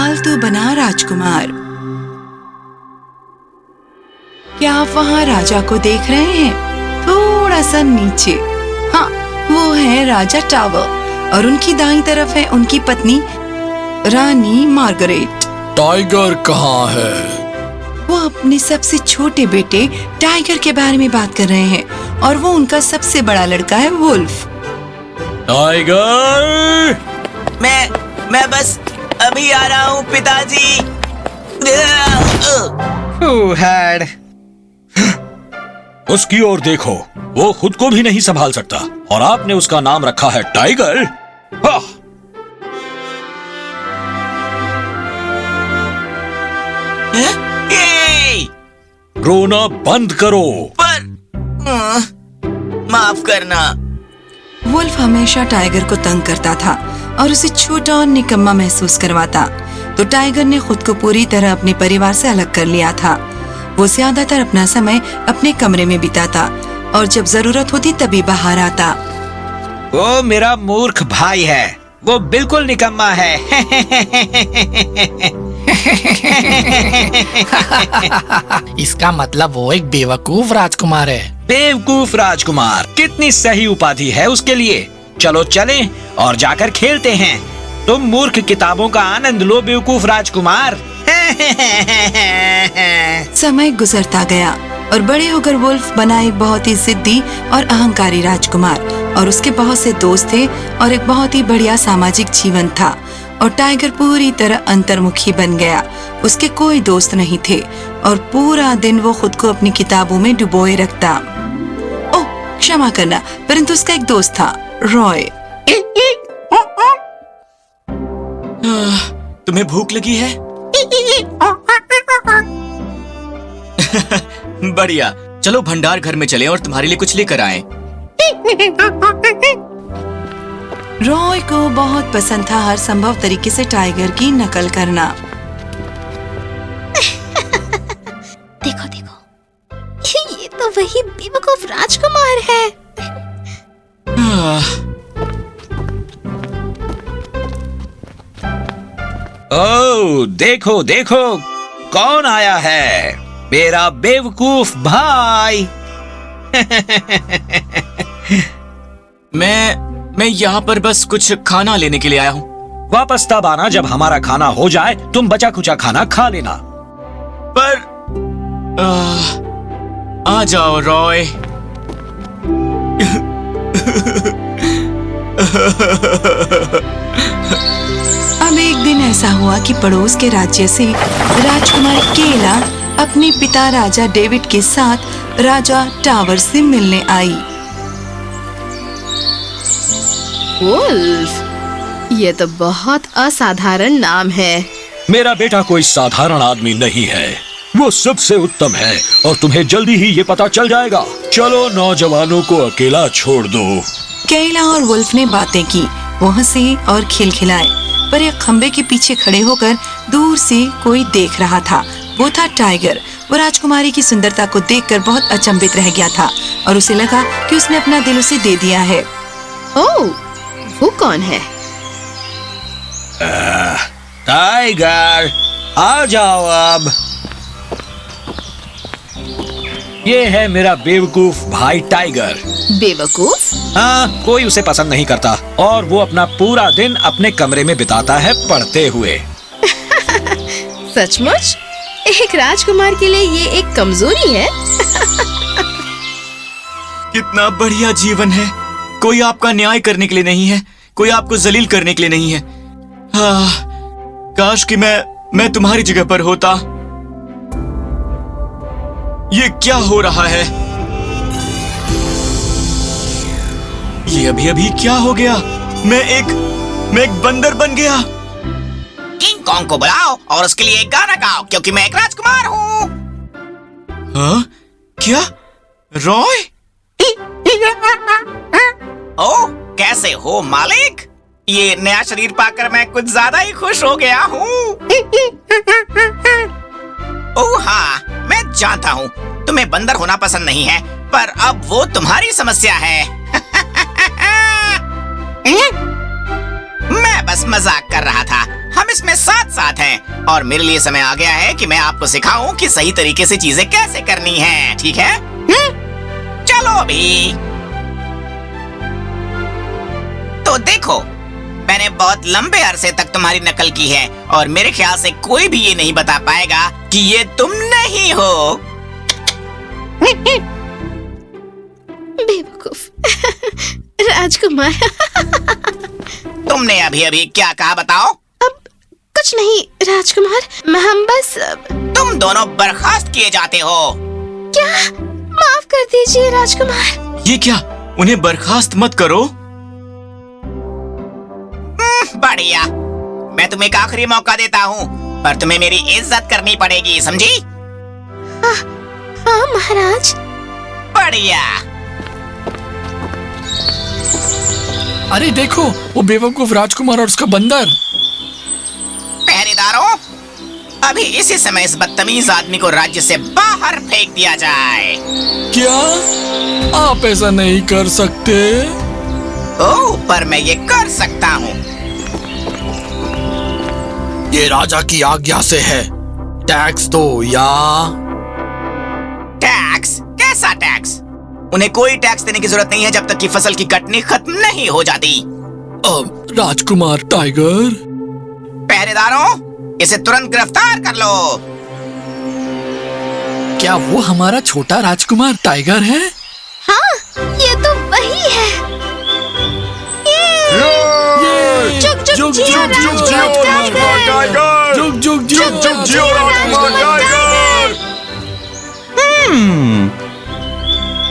पालतू बना राजकुमार। क्या आप वहाँ राजा को देख रहे हैं? थोड़ा सा नीचे। हाँ, वो है राजा टावर और उनकी दाईं तरफ है उनकी पत्नी रानी मार्गरेट। टाइगर कहाँ है? वो अपने सबसे छोटे बेटे टाइगर के बारे में बात कर रहे हैं और वो उनका सबसे बड़ा लड़का है वुल्फ। टाइगर! मैं बस अभी आ रहा हूँ पिताजी। उसकी ओर देखो, वो खुद को भी नहीं संभाल सकता और आपने उसका नाम रखा है टाइगर। हाँ। रोना बंद करो। पर माफ करना। वुल्फ हमेशा टाइगर को तंग करता था और उसे छोटा और निकम्मा महसूस करवाता, तो टाइगर ने खुद को पूरी तरह अपने परिवार से अलग कर लिया था। वो ज्यादातर अपना समय अपने कमरे में बिताता और जब जरूरत होती तभी बाहर आता। वो मेरा मूर्ख भाई है, वो बिल्कुल निकम्मा है। इसका मतलब वो एक बेवकूफ राजकुमार है। बेवकूफ राजकुमार कितनी सही उपाधि है उसके लिए। चलो चलें और जाकर खेलते हैं। तुम मूर्ख किताबों का आनंद लो बेवकूफ राजकुमार। समय गुजरता गया और बड़े होकर वुल्फ बना एक बहुत ही जिद्दी और अहंकारी राजकुमार और उसके बहुत से दोस्त थे और एक बहुत ही बढ़िया सामाजिक जीवन था। और टाइगर पूरी तरह अंतर्मुखी बन गया। उसके कोई दोस्त नहीं थे और पूरा दिन वो खुद को अपनी किताबों में डुबोए रखता। ओह, क्षमा करना, परंतु उसका एक दोस्त था, रॉय। तुम्हें भूख लगी है? बढ़िया, चलो भंडार घर में चलें और तुम्हारे लिए कुछ लेकर आएं। रॉय को बहुत पसंद था हर संभव तरीके से टाइगर की नकल करना। देखो देखो, ये तो वही बेवकूफ राजकुमार है। ओह, देखो देखो कौन आया है, मेरा बेवकूफ भाई। मैं यहाँ पर बस कुछ खाना लेने के लिए आया हूँ। वापस तब आना जब हमारा खाना हो जाए। तुम बचा खुचा खाना खा लेना। पर आ जाओ रॉय। अब एक दिन ऐसा हुआ कि पड़ोस के राज्य से राजकुमारी केला अपने पिता राजा डेविड के साथ राजा टावर से मिलने आई। वुल्फ, ये तो बहुत असाधारण नाम है। मेरा बेटा कोई साधारण आदमी नहीं है, वो सबसे उत्तम है और तुम्हें जल्दी ही ये पता चल जाएगा। चलो नौजवानों को अकेला छोड़ दो। केला और वुल्फ ने बातें की, वो हंसे और खिलखिलाए, पर एक खंबे के पीछे खड़े होकर दूर से कोई देख रहा था। वो था टाइगर। वो राजकुमारी की सुंदरता को देखकर बहुत अचंभित रह गया था और उसे लगा कि उसने अपना दिल उसे दे दिया है। ओह, वो कौन है? टाइगर, आ जाओ अब। ये है मेरा बेवकूफ भाई टाइगर। बेवकूफ? हाँ, कोई उसे पसंद नहीं करता और वो अपना पूरा दिन अपने कमरे में बिताता है पढ़ते हुए। सचमुच? एक राजकुमार के लिए ये एक कमजोरी है। कितना बढ़िया जीवन है। कोई आपका न्याय करने के लिए नहीं है, कोई आपको जलील करने के लिए नहीं है। काश कि मैं तुम्हारी जगह पर होता। ये क्या हो रहा है? ये अभी अभी क्या हो गया? मैं एक बंदर बन गया। किंग कॉन्ग को बुलाओ और उसके लिए एक गाना गाओ, क्योंकि मैं एक राजकुमार हूँ। हाँ? क्या? रॉय? ओ, कैसे हो मालिक? ये नया शरीर पाकर मैं कुछ ज्यादा ही खुश हो गया हूँ। ओह हाँ, मैं जानता हूँ तुम्हें बंदर होना पसंद नहीं है, पर अब वो तुम्हारी समस्या है। मैं बस मजाक कर रहा था। हम इसमें साथ साथ हैं और मेरे लिए समय आ गया है कि मैं आपको सिखाऊं कि सही तरीके से चीजें कैसे करनी हैं, ठीक है? चलो अभी। तो देखो, मैंने बहुत लंबे अरसे तक तुम्हारी नकल की है और मेरे ख्याल से कोई भी ये नहीं बता पाएगा कि ये तुम नहीं हो। बेवकूफ। राजकुमार। तुमने अभी अभी क्या कहा बताओ? अब कुछ नहीं राजकुमार, हम बस तुम दोनों बर्खास्त किए जाते हो। क्या? माफ कर दीजिए राजकुमार। ये क्या? उन्हें बर्खास्त मत करो। बढ़िया, मैं तुम्हें एक आखिरी मौका देता हूँ, पर तुम्हें मेरी इज्जत करनी पड़ेगी, समझी? हाँ महाराज। बढ़िया। अरे देखो, वो बेवकूफ राजकुमार और उसका बंदर। पहरेदारों, अभी इसी समय इस बदतमीज आदमी को राज्य से बाहर फेंक दिया जाए। क्या आप ऐसा नहीं कर सकते? ओह, पर मैं ये कर सकता हूँ। ये राजा की आज्ञा से है। टैक्स दो या टैक्स? कैसा टैक्स? उन्हें कोई टैक्स देने की जरूरत नहीं है जब तक कि फसल की कटनी खत्म नहीं हो जाती। राजकुमार टाइगर। पहरेदारों, इसे तुरंत गिरफ्तार कर लो। क्या वो हमारा छोटा राजकुमार टाइगर है? हाँ, ये तो वही है। जुग जुग जियो राजकुमार टाइगर। जुग जुग जियो राजकुमार टाइगर।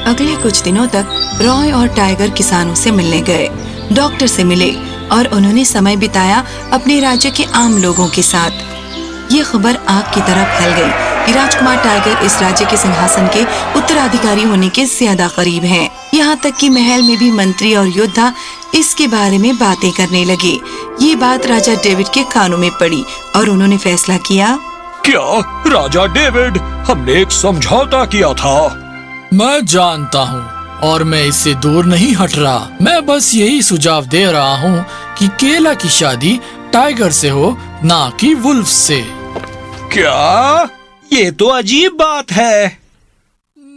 अगले कुछ दिनों तक रॉय और टाइगर किसानों से मिलने गए, डॉक्टर से मिले और उन्होंने समय बिताया अपने राज्य के आम लोगों के साथ। ये खबर आग की तरह फैल गई कि राजकुमार टाइगर इस राज्य के सिंहासन के उत्तराधिकारी होने के ज्यादा करीब हैं। यहाँ तक कि महल में भी मंत्री और योद्धा इसके बारे में बातें करने लगे। ये बात राजा डेविड के कानों में पड़ी और उन्होंने फैसला किया। क्या राजा डेविड, हमने एक समझौता किया था। मैं जानता हूँ और मैं इससे दूर नहीं हट रहा। मैं बस यही सुझाव दे रहा हूँ कि केला की शादी टाइगर से हो, ना कि वुल्फ से। क्या? ये तो अजीब बात है।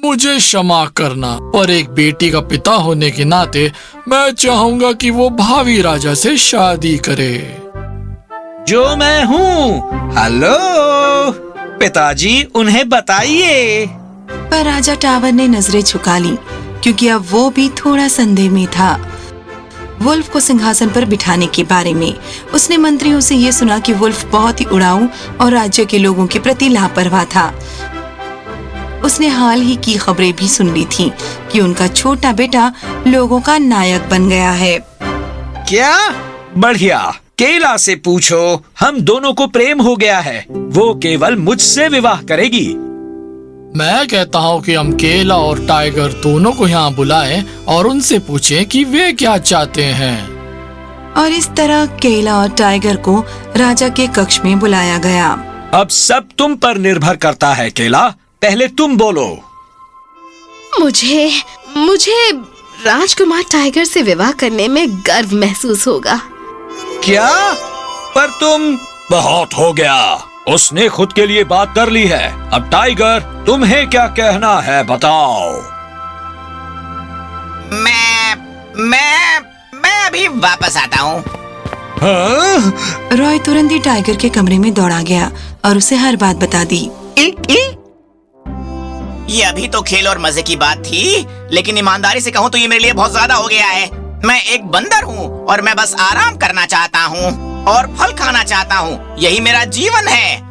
मुझे क्षमा करना, पर एक बेटी का पिता होने के नाते मैं चाहूंगा कि वो भावी राजा से शादी करे। जो मैं हूँ। हेलो पिताजी, उन्हें बताइए। पर राजा टावर ने नजरें झुका ली क्योंकि अब वो भी थोड़ा संदेह में था वुल्फ को सिंहासन पर बिठाने के बारे में। उसने मंत्रियों से ये सुना कि वुल्फ बहुत ही उड़ाऊ और राज्य के लोगों के प्रति लापरवाह था। उसने हाल ही की खबरें भी सुन ली थी कि उनका छोटा बेटा लोगों का नायक बन गया है। क्या? बढ़िया, केला से पूछो। हम दोनों को प्रेम हो गया है। वो केवल मुझसे विवाह करेगी। मैं कहता हूँ कि हम केला और टाइगर दोनों को यहाँ बुलाएं और उनसे पूछें कि वे क्या चाहते हैं। और इस तरह केला और टाइगर को राजा के कक्ष में बुलाया गया। अब सब तुम पर निर्भर करता है केला, पहले तुम बोलो। मुझे राजकुमार टाइगर से विवाह करने में गर्व महसूस होगा। क्या? पर तुम। बहुत हो गया, उसने खुद के लिए बात कर ली है। अब टाइगर, तुम्हें क्या कहना है बताओ। मैं अभी वापस आता हूँ। हाँ? रॉय तुरंत ही टाइगर के कमरे में दौड़ा गया और उसे हर बात बता दी। ये अभी तो खेल और मजे की बात थी, लेकिन ईमानदारी से कहूँ तो ये मेरे लिए बहुत ज्यादा हो गया है। मैं एक बंदर हूँ और मैं बस आराम करना चाहता हूँ और फल खाना चाहता हूँ। यही मेरा जीवन है।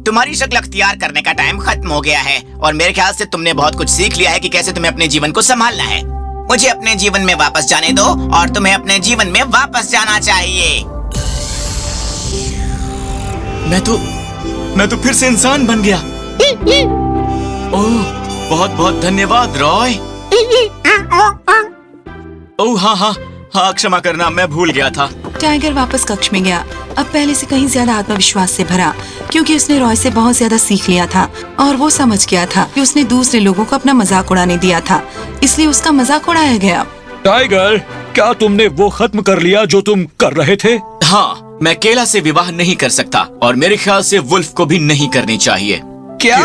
तुम्हारी शक्ल अख्तियार करने का टाइम खत्म हो गया है और मेरे ख्याल से तुमने बहुत कुछ सीख लिया है कि कैसे तुम्हें अपने जीवन को संभालना है। मुझे अपने जीवन में वापस जाने दो और तुम्हें अपने जीवन में वापस जाना चाहिए। मैं तो फिर से इंसान बन गया। ओह, बहुत बहुत धन्यवाद रॉय। ओह हाँ, क्षमा करना, मैं भूल गया था। टाइगर वापस कक्ष में गया, अब पहले से कहीं ज्यादा आत्मविश्वास से भरा, क्योंकि उसने रॉय से बहुत ज्यादा सीख लिया था और वो समझ गया था कि उसने दूसरे लोगों को अपना मजाक उड़ाने दिया था, इसलिए उसका मजाक उड़ाया गया। टाइगर, क्या तुमने वो खत्म कर लिया जो तुम कर रहे थे? हाँ, मैं केला से विवाह नहीं कर सकता और मेरे ख्याल से वुल्फ को भी नहीं करनी चाहिए। क्या?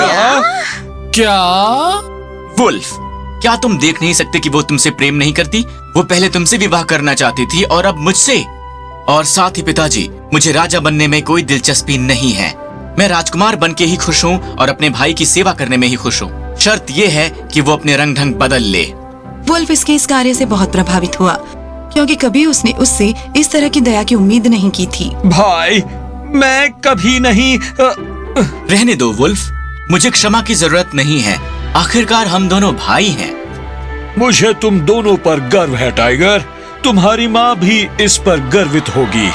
वुल्फ, क्या तुम देख नहीं सकते कि वो तुमसे प्रेम नहीं करती? वो पहले तुमसे विवाह करना चाहती थी और अब मुझसे। और साथ ही पिताजी, मुझे राजा बनने में कोई दिलचस्पी नहीं है। मैं राजकुमार बन के ही खुश हूँ और अपने भाई की सेवा करने में ही खुश हूँ। शर्त ये है कि वो अपने रंग ढंग बदल ले। वुल्फ इसके इस कार्य से बहुत प्रभावित हुआ, क्योंकि कभी उसने उससे इस तरह की दया की उम्मीद नहीं की थी। भाई, मैं कभी नहीं। रहने दो वुल्फ, मुझे क्षमा की जरूरत नहीं है। आखिरकार हम दोनों भाई हैं। मुझे तुम दोनों पर गर्व है टाइगर। तुम्हारी माँ भी इस पर गर्वित होगी।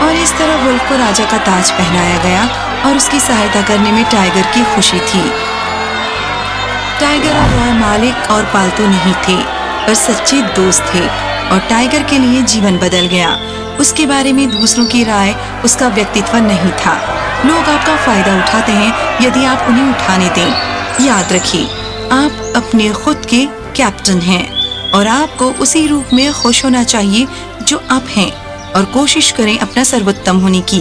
और इस तरह वुल्फ को राजा का ताज पहनाया गया और उसकी सहायता करने में टाइगर की खुशी थी। टाइगर और रॉय मालिक और पालतू नहीं थे, पर सच्चे दोस्त थे और टाइगर के लिए जीवन बदल गया। उसके बारे में दूसरों की राय उसका व्यक्तित्व नहीं था। लोग आपका फायदा उठाते हैं यदि आप उन्हें उठाने दें। याद रखिए, आप अपने खुद के कैप्टन हैं और आपको उसी रूप में खुश होना चाहिए जो आप हैं और कोशिश करें अपना सर्वोत्तम होने की।